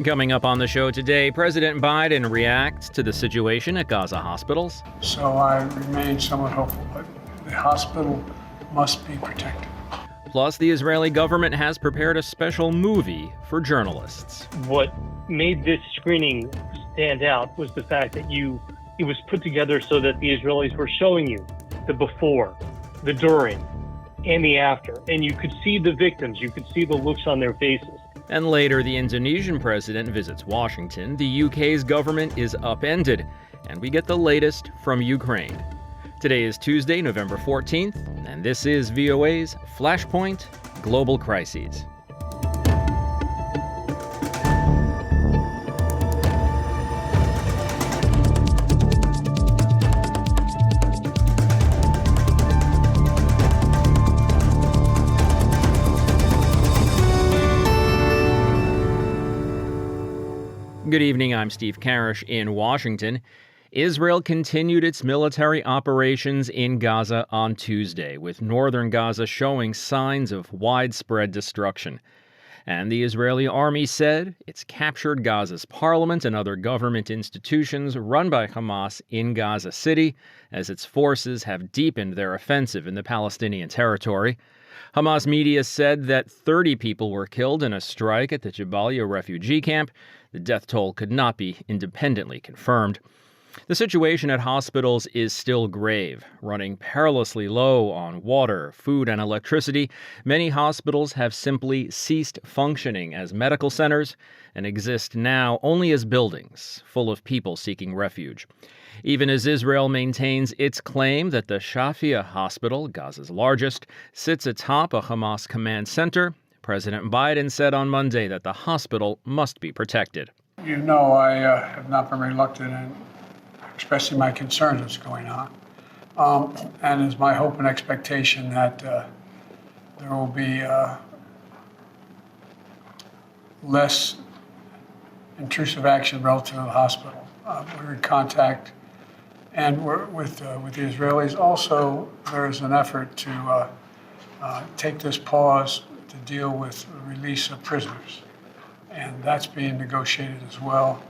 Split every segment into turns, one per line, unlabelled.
Coming up on the show today, President Biden reacts to the situation at Gaza hospitals.
So I remain somewhat hopeful, but the hospital must be protected.
Plus, the Israeli government has prepared a special movie for journalists.
What made this screening stand out was the fact that it was put together so that the Israelis were showing you the before, the during, and the after. And you could see the victims, you could see the looks on their faces.
And later, the Indonesian president visits Washington. The UK's government is upended, and we get the latest from Ukraine. Today is Tuesday, November 14th, and this is VOA's Flashpoint Global Crises. Good evening, I'm Steve Karish in Washington. Israel continued its military operations in Gaza on Tuesday, with northern Gaza showing signs of widespread destruction. And the Israeli army said it's captured Gaza's parliament and other government institutions run by Hamas in Gaza City, as its forces have deepened their offensive in the Palestinian territory. Hamas media said that 30 people were killed in a strike at the Jabalia refugee camp. The death toll could not be independently confirmed. The situation at hospitals is still grave, running perilously low on water, food, and electricity. Many hospitals have simply ceased functioning as medical centers and exist now only as buildings full of people seeking refuge. Even as Israel maintains its claim that the Shafia Hospital, Gaza's largest, sits atop a Hamas command center, President Biden said on Monday that the hospital must be protected.
You know, I have not been reluctant in expressing my concerns what's going on. And it's my hope and expectation that there will be less intrusive action relative to the hospital. We're in contact and we're with the Israelis. Also, there is an effort to take this pause to deal with the release of prisoners. And that's being negotiated as well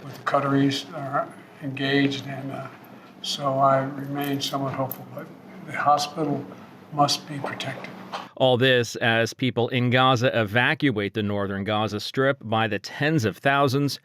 with the Qataris that are engaged. And so I remain somewhat hopeful, but the hospital must be protected.
All this as people in Gaza evacuate the northern Gaza Strip by the tens of thousands.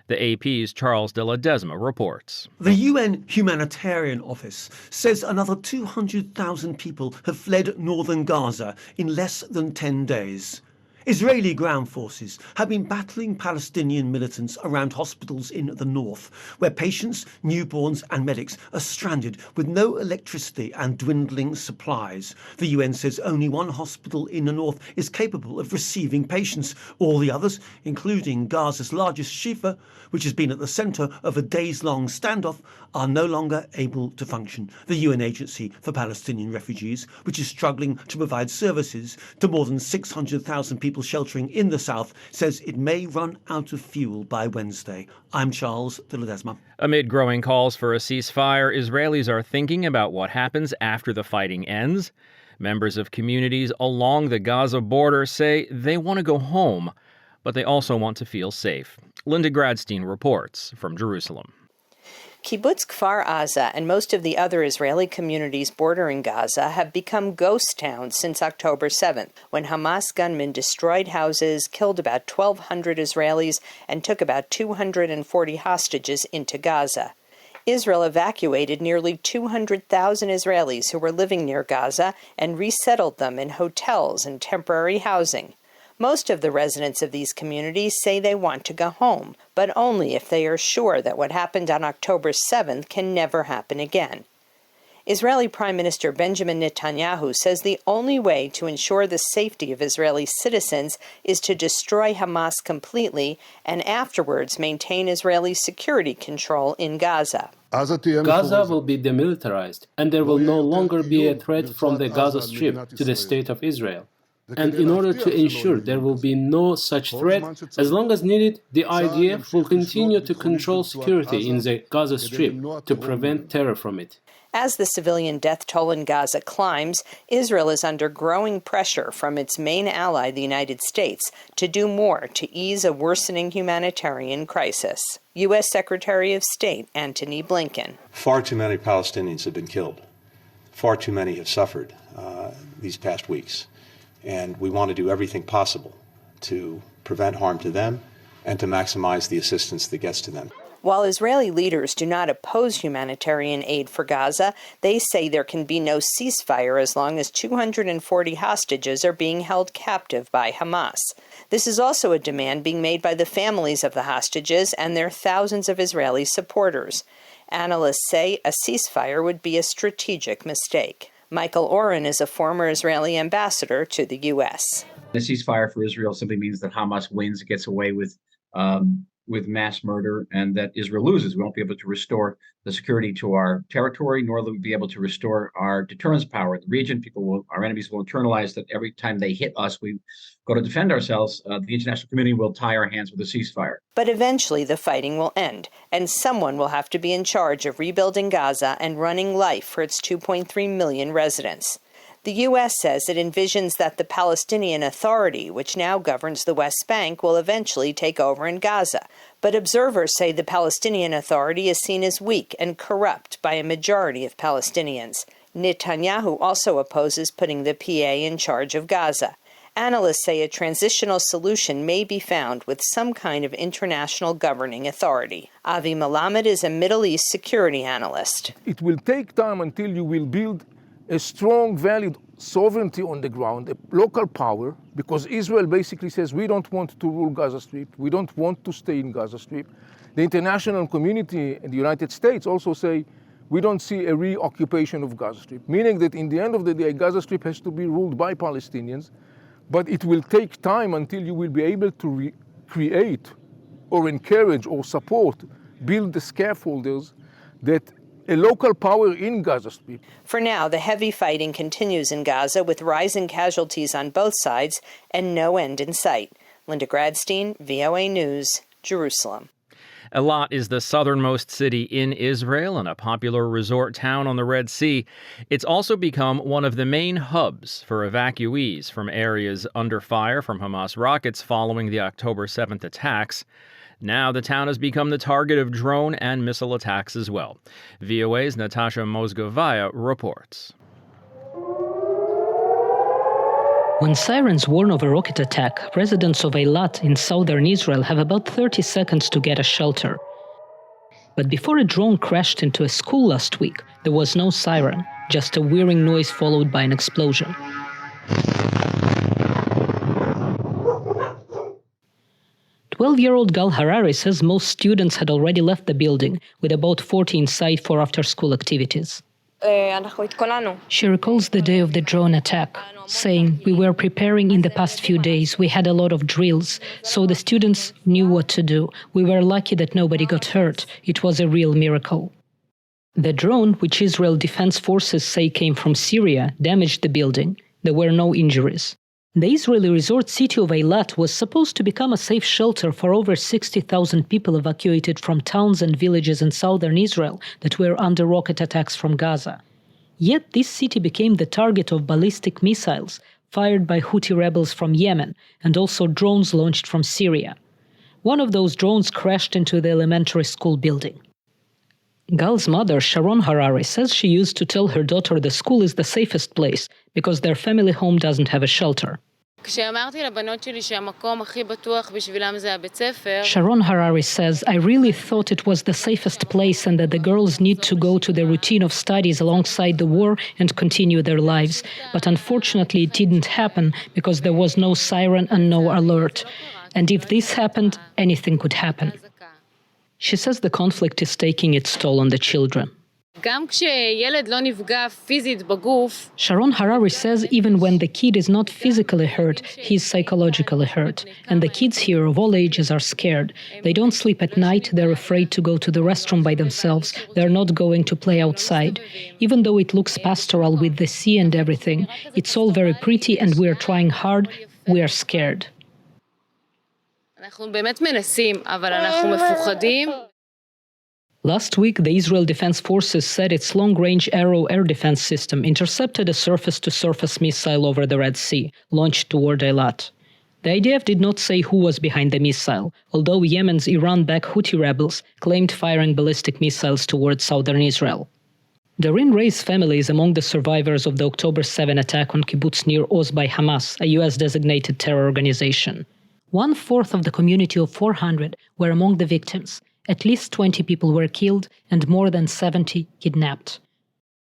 The AP's Charles de Ledesma reports.
The UN Humanitarian Office says another 200,000 people have fled northern Gaza in less than 10 days. Israeli ground forces have been battling Palestinian militants around hospitals in the north, where patients, newborns and medics are stranded with no electricity and dwindling supplies. The UN says only one hospital in the north is capable of receiving patients. All the others, including Gaza's largest Shifa, which has been at the centre of a days-long standoff, are no longer able to function. The UN Agency for Palestinian Refugees, which is struggling to provide services to more than 600,000 people sheltering in the south, says it may run out of fuel by Wednesday. I'm Charles de Ledesma.
Amid growing calls for a ceasefire, Israelis are thinking about what happens after the fighting ends. Members of communities along the Gaza border say they want to go home, but they also want to feel safe. Linda Gradstein reports from Jerusalem.
Kibbutz Kfar Aza and most of the other Israeli communities bordering Gaza have become ghost towns since October 7th, when Hamas gunmen destroyed houses, killed about 1,200 Israelis, and took about 240 hostages into Gaza. Israel evacuated nearly 200,000 Israelis who were living near Gaza and resettled them in hotels and temporary housing. Most of the residents of these communities say they want to go home, but only if they are sure that what happened on October 7th can never happen again. Israeli Prime Minister Benjamin Netanyahu says the only way to ensure the safety of Israeli citizens is to destroy Hamas completely and afterwards maintain Israeli security control in Gaza.
Gaza will be demilitarized, and there will no longer be a threat from the Gaza Strip to the state of Israel. And in order to ensure there will be no such threat, as long as needed, the IDF will continue to control security in the Gaza Strip to prevent terror from it.
As the civilian death toll in Gaza climbs, Israel is under growing pressure from its main ally, the United States, to do more to ease a worsening humanitarian crisis. U.S. Secretary of State Antony Blinken.
Far too many Palestinians have been killed. Far too many have suffered these past weeks. And we want to do everything possible to prevent harm to them and to maximize the assistance that gets to them.
While Israeli leaders do not oppose humanitarian aid for Gaza, they say there can be no ceasefire as long as 240 hostages are being held captive by Hamas. This is also a demand being made by the families of the hostages and their thousands of Israeli supporters. Analysts say a ceasefire would be a strategic mistake. Michael Oren is a former Israeli ambassador to the U.S.
The ceasefire for Israel simply means that Hamas wins, gets away with mass murder, and that Israel loses. We won't be able to restore the security to our territory, nor will we be able to restore our deterrence power in the region. Our enemies will internalize that every time they hit us, we go to defend ourselves. The international community will tie our hands with a ceasefire.
But eventually the fighting will end, and someone will have to be in charge of rebuilding Gaza and running life for its 2.3 million residents. The U.S. says it envisions that the Palestinian Authority, which now governs the West Bank, will eventually take over in Gaza. But observers say the Palestinian Authority is seen as weak and corrupt by a majority of Palestinians. Netanyahu also opposes putting the PA in charge of Gaza. Analysts say a transitional solution may be found with some kind of international governing authority. Avi Melamed is a Middle East security analyst.
It will take time until you will build a strong, valid sovereignty on the ground, a local power, because Israel basically says we don't want to rule Gaza Strip, we don't want to stay in Gaza Strip. The international community and the United States also say we don't see a reoccupation of Gaza Strip, meaning that in the end of the day, Gaza Strip has to be ruled by Palestinians, but it will take time until you will be able to create or encourage or support, build the scaffolders that a local power in Gaza Strip.
For now, the heavy fighting continues in Gaza with rising casualties on both sides and no end in sight. Linda Gradstein, VOA News, Jerusalem.
Eilat is the southernmost city in Israel and a popular resort town on the Red Sea. It's also become one of the main hubs for evacuees from areas under fire from Hamas rockets following the October 7th attacks. Now the town has become the target of drone and missile attacks as well. VOA's Natasha Mozgovaya reports.
When sirens warn of a rocket attack, residents of Eilat in southern Israel have about 30 seconds to get a shelter. But before a drone crashed into a school last week, there was no siren, just a whirring noise followed by an explosion. Twelve-year-old Gal Harari says most students had already left the building, with about 40 inside for after-school activities. She recalls the day of the drone attack, saying, "We were preparing in the past few days. We had a lot of drills, so the students knew what to do. We were lucky that nobody got hurt. It was a real miracle." The drone, which Israel Defense Forces say came from Syria, damaged the building. There were no injuries. The Israeli resort city of Eilat was supposed to become a safe shelter for over 60,000 people evacuated from towns and villages in southern Israel that were under rocket attacks from Gaza. Yet this city became the target of ballistic missiles fired by Houthi rebels from Yemen and also drones launched from Syria. One of those drones crashed into the elementary school building. Gal's mother, Sharon Harari, says she used to tell her daughter the school is the safest place because their family home doesn't have a shelter. Sharon Harari says, "I really thought it was the safest place and that the girls need to go to the routine of studies alongside the war and continue their lives. But unfortunately it didn't happen because there was no siren and no alert. And if this happened, anything could happen." She says the conflict is taking its toll on the children. Sharon Harari says even when the kid is not physically hurt, he's psychologically hurt. And the kids here of all ages are scared. They don't sleep at night, they're afraid to go to the restroom by themselves, they're not going to play outside. Even though it looks pastoral with the sea and everything, it's all very pretty and we're trying hard, we are scared. Last week, the Israel Defense Forces said its long-range Arrow air defense system intercepted a surface-to-surface missile over the Red Sea, launched toward Eilat. The IDF did not say who was behind the missile, although Yemen's Iran-backed Houthi rebels claimed firing ballistic missiles toward southern Israel. Doreen Ray's family is among the survivors of the October 7 attack on kibbutz Nir Oz by Hamas, a US-designated terror organization. 1/4 of the community of 400 were among the victims. At least 20 people were killed and more than 70 kidnapped.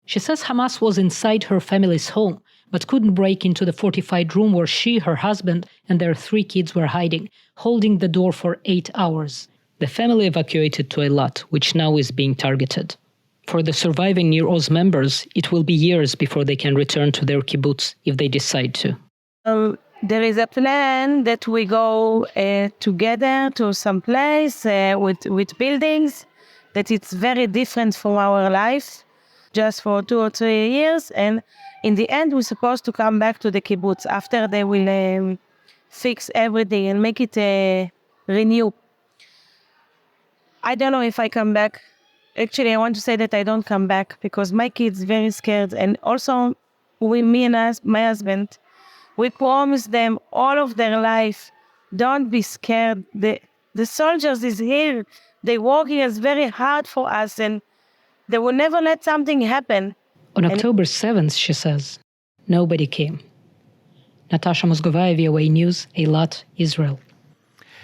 She says Hamas was inside her family's home, but couldn't break into the fortified room where she, her husband, and their 3 kids were hiding, holding the door for 8 hours. The family evacuated to Eilat, which now is being targeted. For the surviving Nir Oz members, it will be years before they can return to their kibbutz if they decide to.
There is a plan that we go together to some place with buildings that it's very different from our life, just for 2 or 3 years. And in the end, we're supposed to come back to the kibbutz after they will fix everything and make it renew. I don't know if I come back. Actually, I want to say that I don't come back because my kids very scared. And also, me and my husband, we promised them all of their life, don't be scared. The soldiers is here. They working as very hard for us and they will never let something happen.
On October 7th, she says, nobody came. Natasha Mozgovaya, VOA News, Eilat, Israel.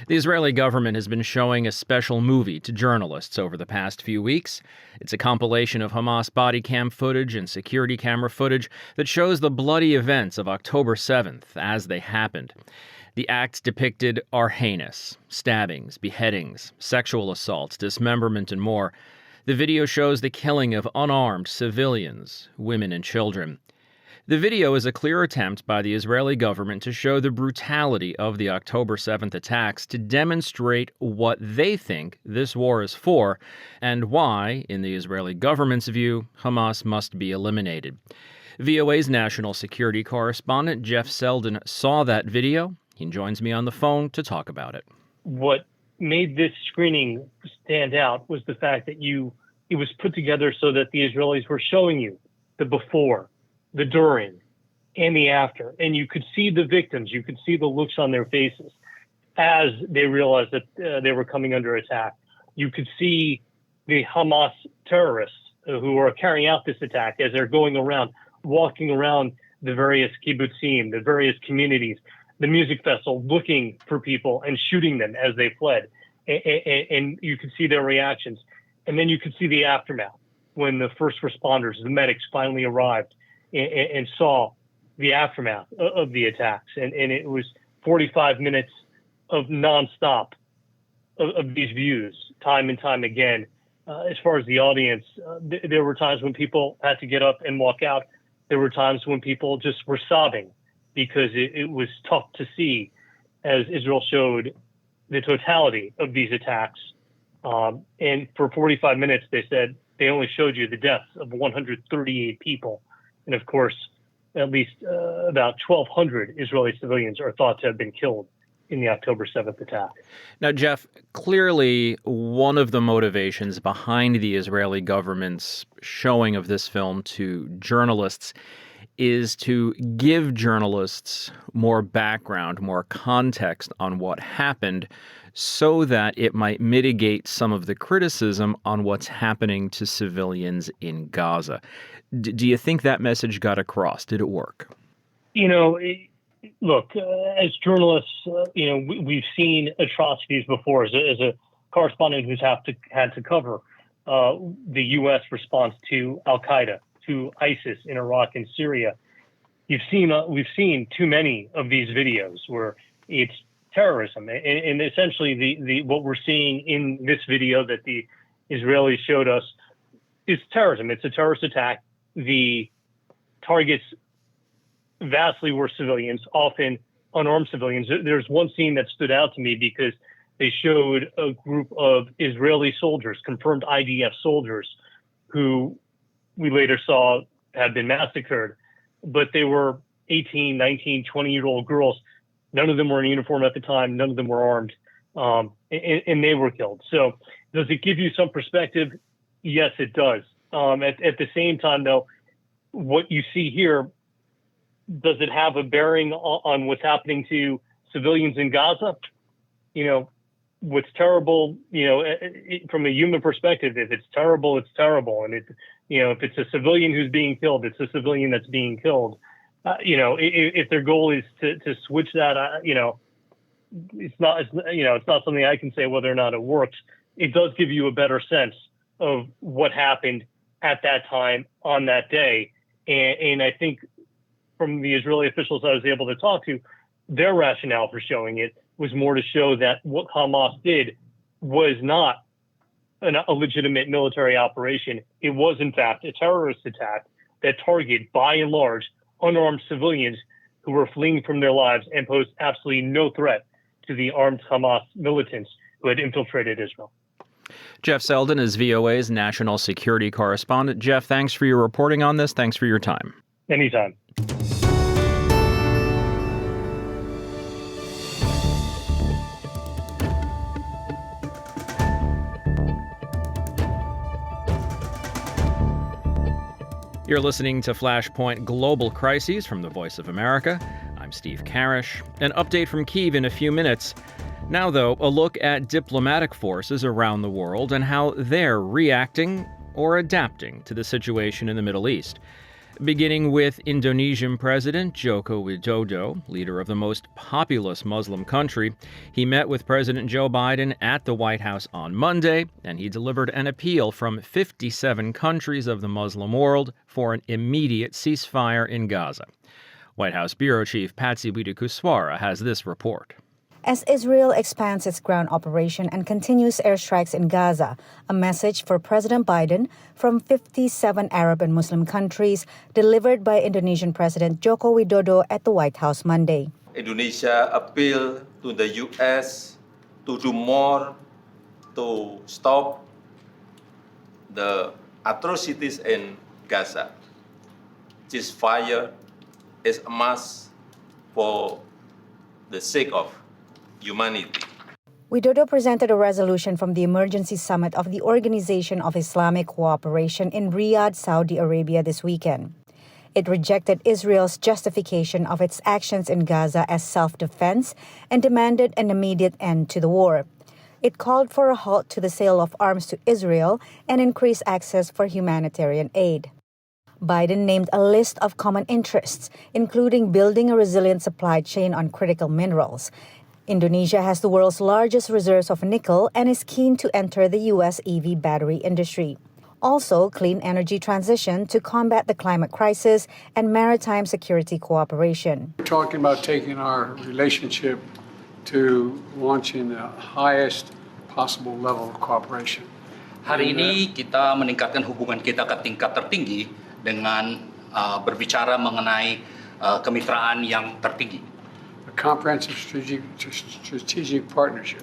The Israeli government has been showing a special movie to journalists over the past few weeks. It's a compilation of Hamas body cam footage and security camera footage that shows the bloody events of October 7th as they happened. The acts depicted are heinous: stabbings, beheadings, sexual assaults, dismemberment, and more. The video shows the killing of unarmed civilians, women, and children. The video is a clear attempt by the Israeli government to show the brutality of the October 7th attacks, to demonstrate what they think this war is for and why, in the Israeli government's view, Hamas must be eliminated. VOA's national security correspondent Jeff Selden saw that video. He joins me on the phone to talk about it.
What made this screening stand out was the fact that it was put together so that the Israelis were showing you the before, the during, and the after. And you could see the victims, you could see the looks on their faces as they realized that they were coming under attack. You could see the Hamas terrorists who are carrying out this attack as they're going around, walking around the various kibbutzim, the various communities, the music festival, looking for people and shooting them as they fled. And you could see their reactions. And then you could see the aftermath when the first responders, the medics, finally arrived and saw the aftermath of the attacks. And it was 45 minutes of nonstop of these views, time and time again. As far as the audience, there were times when people had to get up and walk out. There were times when people just were sobbing because it was tough to see as Israel showed the totality of these attacks. And for 45 minutes, they said they only showed you the deaths of 138 people. And of course, at least about 1,200 Israeli civilians are thought to have been killed in the October 7th attack.
Now, Jeff, clearly one of the motivations behind the Israeli government's showing of this film to journalists is to give journalists more background, more context on what happened so that it might mitigate some of the criticism on what's happening to civilians in Gaza. Do you think that message got across? Did it work?
Look, as journalists, we've seen atrocities before. As a correspondent who's had to cover the U.S. response to Al-Qaeda, to ISIS in Iraq and Syria, we've seen too many of these videos where it's terrorism, and essentially the what we're seeing in this video that the Israelis showed us is terrorism. It's a terrorist attack. The targets vastly were civilians, often unarmed civilians. There's one scene that stood out to me because they showed a group of Israeli soldiers, confirmed IDF soldiers, who we later saw had been massacred, but they were 18, 19, 20-year-old girls. None of them were in uniform at the time. None of them were armed. and they were killed. So does it give you some perspective? Yes, it does. At the same time, though, what you see here, does it have a bearing on what's happening to civilians in Gaza? What's terrible, from a human perspective, if it's terrible, it's terrible. And if it's a civilian who's being killed, it's a civilian that's being killed. If their goal is to switch that, it's not something I can say whether or not it works. It does give you a better sense of what happened at that time on that day. And I think from the Israeli officials I was able to talk to, their rationale for showing it was more to show that what Hamas did was not a legitimate military operation. It was, in fact, a terrorist attack that targeted, by and large, unarmed civilians who were fleeing from their lives and posed absolutely no threat to the armed Hamas militants who had infiltrated Israel.
Jeff Selden is VOA's national security correspondent. Jeff, thanks for your reporting on this. Thanks for your time.
Anytime.
You're listening to Flashpoint Global Crises from the Voice of America. I'm Steve Karish. An update from Kyiv in a few minutes. Now, though, a look at diplomatic forces around the world and how they're reacting or adapting to the situation in the Middle East. Beginning with Indonesian President Joko Widodo, leader of the most populous Muslim country. He met with President Joe Biden at the White House on Monday, and he delivered an appeal from 57 countries of the Muslim world for an immediate ceasefire in Gaza. White House Bureau Chief Patsy Widakuswara has this report.
As Israel expands its ground operation and continues airstrikes in Gaza, a message for President Biden from 57 Arab and Muslim countries delivered by Indonesian President Joko Widodo at the White House Monday.
Indonesia appealed to the U.S. to do more to stop the atrocities in Gaza. Ceasefire is a must for the sake of humanity.
Widodo presented a resolution from the emergency summit of the Organization of Islamic Cooperation in Riyadh, Saudi Arabia this weekend. It rejected Israel's justification of its actions in Gaza as self-defense and demanded an immediate end to the war. It called for a halt to the sale of arms to Israel and increased access for humanitarian aid. Biden named a list of common interests, including building a resilient supply chain on critical minerals. Indonesia has the world's largest reserves of nickel and is keen to enter the U.S. EV battery industry. Also, clean energy transition to combat the climate crisis and maritime security cooperation.
We're talking about taking our relationship to launching the highest possible level of cooperation.
Hari ini kita meningkatkan hubungan kita ke tingkat tertinggi dengan berbicara mengenai kemitraan yang tertinggi.
Comprehensive strategic partnership.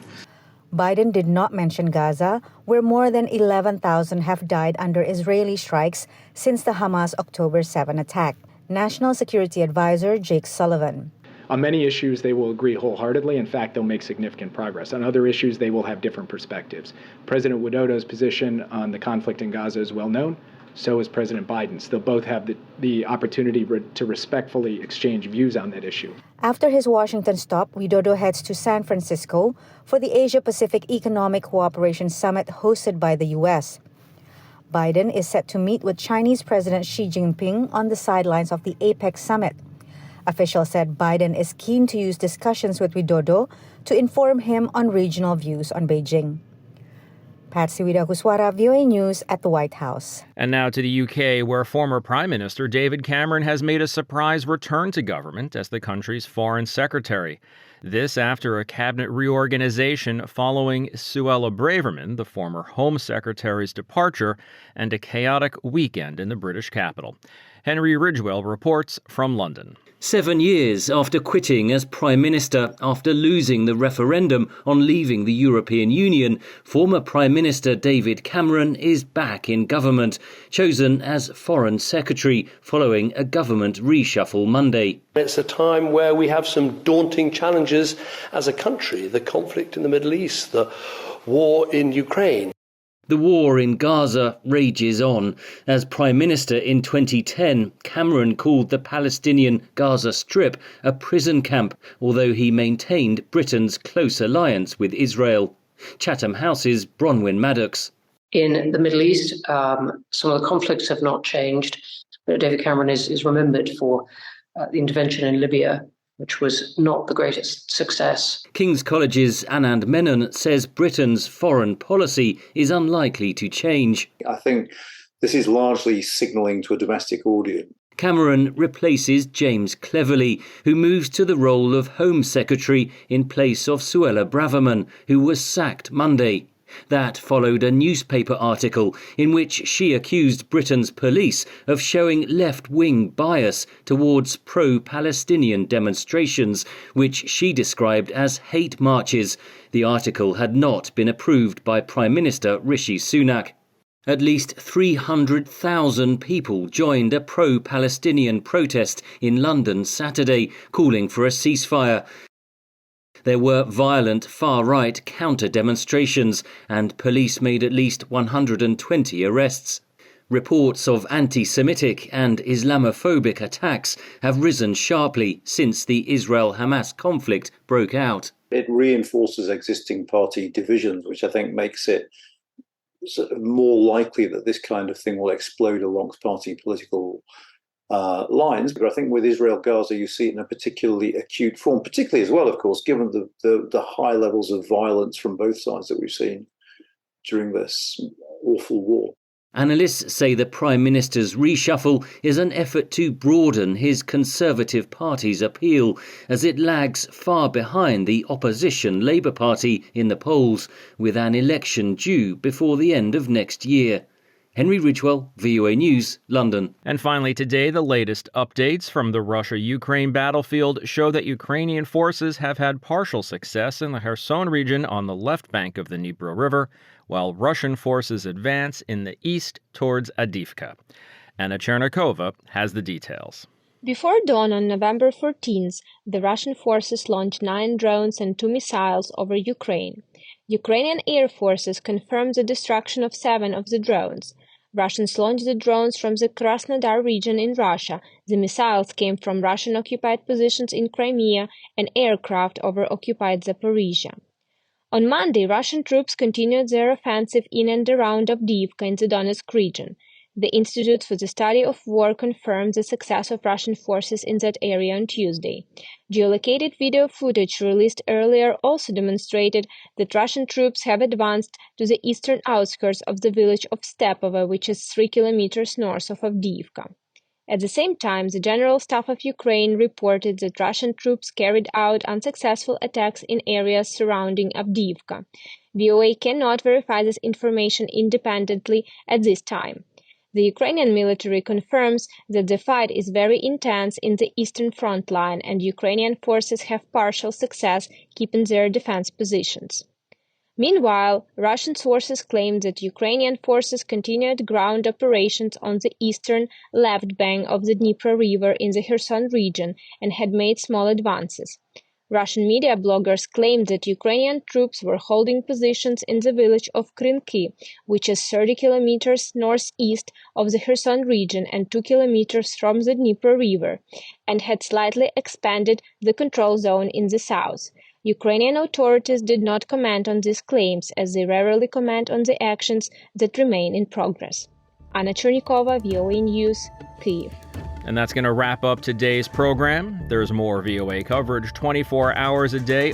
Biden did not mention Gaza, where more than 11,000 have died under Israeli strikes since the Hamas October 7 attack. National Security Advisor Jake Sullivan.
On many issues, they will agree wholeheartedly. In fact, they'll make significant progress. On other issues, they will have different perspectives. President Widodo's position on the conflict in Gaza is well known. So is President Biden's. They'll both have the opportunity to respectfully exchange views on that issue.
After his Washington stop, Widodo heads to San Francisco for the Asia-Pacific Economic Cooperation Summit hosted by the U.S. Biden is set to meet with Chinese President Xi Jinping on the sidelines of the APEC summit. Officials said Biden is keen to use discussions with Widodo to inform him on regional views on Beijing. Patsy Widakuswara, VOA News at the White House.
And now to the UK, where former Prime Minister David Cameron has made a surprise return to government as the country's foreign secretary. This after a cabinet reorganization following Suella Braverman, the former Home Secretary's departure, and a chaotic weekend in the British capital. Henry Ridgwell reports from London.
7 years after quitting as Prime Minister after losing the referendum on leaving the European Union, former Prime Minister David Cameron is back in government, chosen as Foreign Secretary following a government reshuffle Monday.
It's a time where we have some daunting challenges as a country, the conflict in the Middle East, the war in Ukraine.
The war in Gaza rages on. As Prime Minister in 2010, Cameron called the Palestinian Gaza Strip a prison camp, although he maintained Britain's close alliance with Israel. Chatham House's Bronwyn Maddox.
In the Middle East, some of the conflicts have not changed. David Cameron is remembered for the intervention in Libya, which was not the greatest success.
King's College's Anand Menon says Britain's foreign policy is unlikely to change.
I think this is largely signalling to a domestic audience.
Cameron replaces James Cleverly, who moves to the role of Home Secretary in place of Suella Braverman, who was sacked Monday. That followed a newspaper article in which she accused Britain's police of showing left-wing bias towards pro-Palestinian demonstrations, which she described as hate marches. The article had not been approved by Prime Minister Rishi Sunak. At least 300,000 people joined a pro-Palestinian protest in London Saturday, calling for a ceasefire. There were violent far-right counter-demonstrations, and police made at least 120 arrests. Reports of anti-Semitic and Islamophobic attacks have risen sharply since the Israel-Hamas conflict broke out.
It reinforces existing party divisions, which I think makes it more likely that this kind of thing will explode alongst party political lines. But I think with Israel-Gaza, you see it in a particularly acute form, particularly as well, of course, given the high levels of violence from both sides that we've seen during this awful war.
Analysts say the Prime Minister's reshuffle is an effort to broaden his Conservative Party's appeal, as it lags far behind the opposition Labour Party in the polls, with an election due before the end of next year. Henry Ridgewell, VOA News, London.
And finally today, the latest updates from the Russia-Ukraine battlefield show that Ukrainian forces have had partial success in the Kherson region on the left bank of the Dnipro River, while Russian forces advance in the east towards Avdiivka. Anna Chernikova has the details.
Before dawn on November 14th, the Russian forces launched 9 drones and 2 missiles over Ukraine. Ukrainian air forces confirmed the destruction of 7 of the drones. Russians launched the drones from the Krasnodar region in Russia. The missiles came from Russian-occupied positions in Crimea and aircraft over occupied Zaporizhia. On Monday, Russian troops continued their offensive in and around Avdiivka in the Donetsk region. The Institute for the Study of War confirmed the success of Russian forces in that area on Tuesday. Geolocated video footage released earlier also demonstrated that Russian troops have advanced to the eastern outskirts of the village of Stepovo, which is 3 kilometers north of Avdiivka. At the same time, the General Staff of Ukraine reported that Russian troops carried out unsuccessful attacks in areas surrounding Avdiivka. VOA cannot verify this information independently at this time. The Ukrainian military confirms that the fight is very intense in the eastern front line, and Ukrainian forces have partial success keeping their defense positions. Meanwhile, Russian sources claim that Ukrainian forces continued ground operations on the eastern left bank of the Dnipro River in the Kherson region and had made small advances. Russian media bloggers claimed that Ukrainian troops were holding positions in the village of Krynki, which is 30 kilometers northeast of the Kherson region and 2 kilometers from the Dnipro River, and had slightly expanded the control zone in the south. Ukrainian authorities did not comment on these claims, as they rarely comment on the actions that remain in progress. Anna Chernikova, VOA News, Kyiv.
And that's going to wrap up today's program. There's more VOA coverage 24 hours a day.